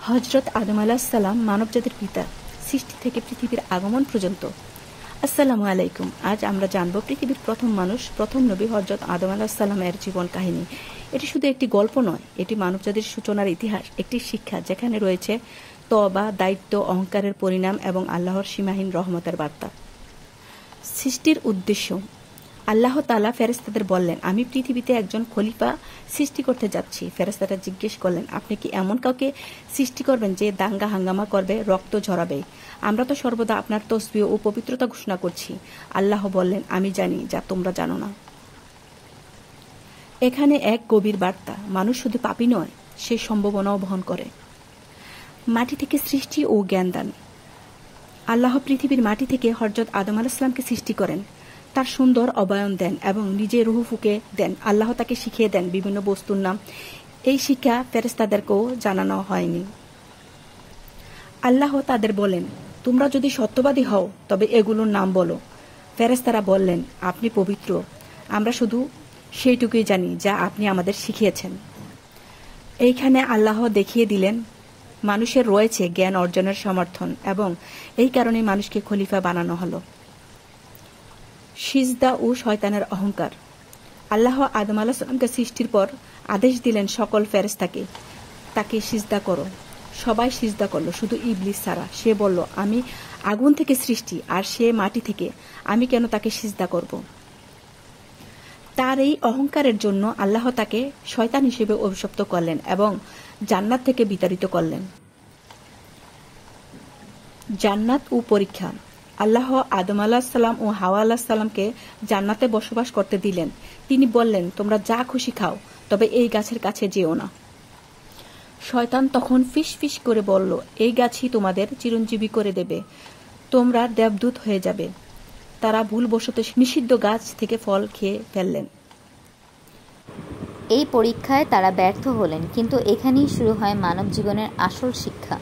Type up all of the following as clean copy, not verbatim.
হযরত আদম আলাইহিস সালাম মানবজাতির পিতা, সৃষ্টি থেকে পৃথিবীর আগমন পর্যন্ত। আসসালামু আলাইকুম। আজ আমরা জানব পৃথিবীর প্রথম মানুষ, প্রথম নবী হযরত আদম আলাইহিস সালামের জীবন কাহিনী। এটি শুধু একটি গল্প নয়, এটি মানবজাতির সূচনার ইতিহাস, একটি শিক্ষা যেখানে রয়েছে তওবা, দায়িত্ব, অহংকারের পরিণাম এবং আল্লাহর সীমাহীন রহমতের বার্তা। সৃষ্টির উদ্দেশ্য। আল্লাহ তাআলা ফেরেশতাদের বললেন, আমি পৃথিবীতে একজন খলিফা সৃষ্টি করতে যাচ্ছি। ফেরেশতারা জিজ্ঞেস করলেন, আপনি কি এমন কাউকে সৃষ্টি করবেন যে দাঙ্গা হাঙ্গামা করবে, রক্ত ঝরাবে? আমরা তো সর্বদা আপনার তসবিহ ও পবিত্রতা ঘোষণা করছি। আল্লাহ বললেন, আমি জানি যা তোমরা জানো না। এখানে এক গভীর বার্তা, মানুষ শুধু পাপী নয়, সে সম্ভাবনাও বহন করে। মাটি থেকে সৃষ্টি ও জ্ঞানদান। আল্লাহ পৃথিবীর মাটি থেকে হযরত আদম আলাইহিস সালামকে সৃষ্টি করেন, তার সুন্দর অবয়ন দেন এবং নিজে রূহ ফুঁকে দেন। আল্লাহ তাকে শিখিয়ে দেন বিভিন্ন বস্তুর নাম। এই শিক্ষা ফেরেশতাদেরকেও জানানো হয়নি। আল্লাহ তাদের বলেন, তোমরা যদি সত্যবাদী হও তবে এগুলোর নাম বলো। ফেরেশতারা বললেন, আপনি পবিত্র, আমরা শুধু সেইটুকুই জানি যা আপনি আমাদের শিখিয়েছেন। এইখানে আল্লাহ দেখিয়ে দিলেন মানুষের রয়েছে জ্ঞান অর্জনের সমর্থন এবং এই কারণে মানুষকে খলিফা বানানো হলো। সিজদা ও শয়তানের অহংকার। আল্লাহ আদম আলাইহিস সালামকে সৃষ্টির পর আদেশ দিলেন সকল ফেরেশতাকে, তাকে সিজদা করো। সবাই সিজদা করলো, শুধু ইবলিস ছাড়া। সে বলল, আমি আগুন থেকে সৃষ্টি আর সে মাটি থেকে, আমি কেন তাকে সিজদা করব? তার এই অহংকারের জন্য আল্লাহ তাকে শয়তান হিসেবে অভিশপ্ত করলেন এবং জান্নাত থেকে বিতাড়িত করলেন। জান্নাত ও পরীক্ষা। আল্লাহ আদম আলাইহিস সালাম ও হাওয়া আলাইহিস সালামকে জান্নাতে বসবাস করতে দিলেন। তিনি বললেন, তোমরা যা খুশি খাও, তবে এই গাছের কাছে যেও না। শয়তান তখন ফিস ফিস করে বলল, এই গাছই তোমাদের চিরঞ্জীবী করে দেবে, তোমরা দেবদূত হয়ে যাবে। তারা ভুলবশত নিষিদ্ধ গাছ থেকে ফল খেয়ে ফেললেন। এই পরীক্ষায় তারা ব্যর্থ হলেন, কিন্তু এখানেই শুরু হয় মানব জীবনের আসল শিক্ষা।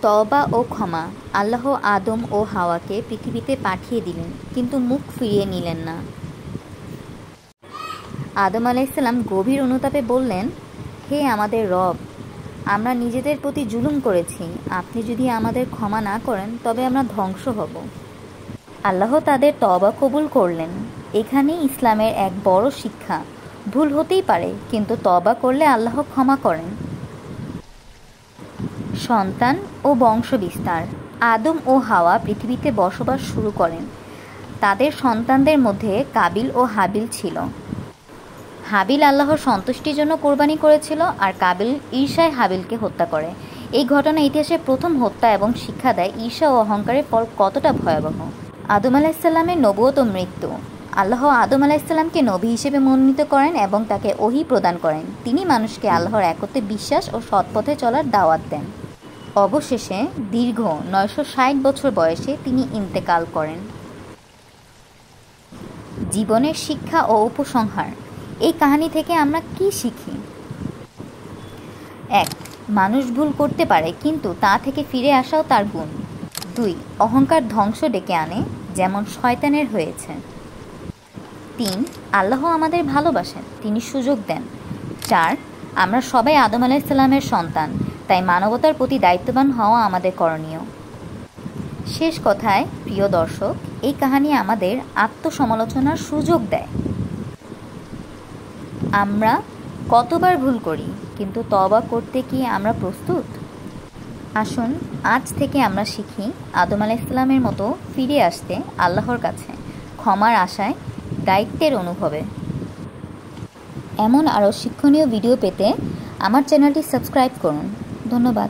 তওবা ও ক্ষমা। আল্লাহ আদম ও হাওয়াকে পৃথিবীতে পাঠিয়ে দিলেন, কিন্তু মুখ ফিরিয়ে নিলেন না। আদম আলাইহিস সালাম গভীর অনুতাপে বললেন, হে আমাদের রব, আমরা নিজেদের প্রতি জুলুম করেছি। আপনি যদি আমাদের ক্ষমা না করেন তবে আমরা ধ্বংস হব। আল্লাহ তাদের তওবা কবুল করলেন। এখানেই ইসলামের এক বড় শিক্ষা। ভুল হতেই পারে, কিন্তু তওবা করলে আল্লাহ ক্ষমা করেন। সন্তান ও বংশ বিস্তার। আদম ও হাওয়া পৃথিবীতে বসবাস শুরু করেন। তাদের সন্তানদের মধ্যে কাবিল ও হাবিল ছিল। হাবিল আল্লাহর সন্তুষ্টির জন্য কোরবানি করেছিল, আর কাবিল ঈর্ষায় হাবিলকে হত্যা করে। এই ঘটনা ইতিহাসের প্রথম হত্যা এবং শিক্ষা দেয় ঈর্ষা ও অহংকারের ফল কতটা ভয়াবহ। আদম আলাইহিস সালামের নবুয়ত ও মৃত্যু। আল্লাহ আদম আলাইহিস সালামকে নবী হিসেবে মনোনীত করেন এবং তাকে ওহী প্রদান করেন। তিনি মানুষকে আল্লাহর একত্বে বিশ্বাস ও সৎপথে চলার দাওয়াত দেন। অবশেষে দীর্ঘ 960 বছর বয়সে তিনি ইন্তেকাল করেন। জীবনের শিক্ষা ও উপসংহার। এই কাহিনী থেকে আমরা কি শিখি? 1. মানুষ ভুল করতে পারে, কিন্তু তা থেকে ফিরে আসাও তার গুণ। 2. অহংকার ধ্বংস ডেকে আনে, যেমন শয়তানের হয়েছে। 3. আল্লাহ আমাদের ভালোবাসেন, তিনি সুযোগ দেন। 4. আমরা সবাই আদম আলাইহিস সালামের সন্তান, তাই মানবতার প্রতি দায়িত্ববান হওয়া আমাদের করণীয়। শেষ কথায়, প্রিয় দর্শক, এই কাহিনী আমাদের আত্মসমালোচনার সুযোগ দেয়। আমরা কতবার ভুল করি, কিন্তু তওবা করতে কি আমরা প্রস্তুত? আসুন আজ থেকে আমরা শিখি আদম আলাইহিস সালামের মতো ফিরে আসতে আল্লাহর কাছে, ক্ষমার আশায়, দায়িত্বের অনুভবে। এমন আরও শিক্ষণীয় ভিডিও পেতে আমার চ্যানেলটি সাবস্ক্রাইব করুন। ধন্যবাদ।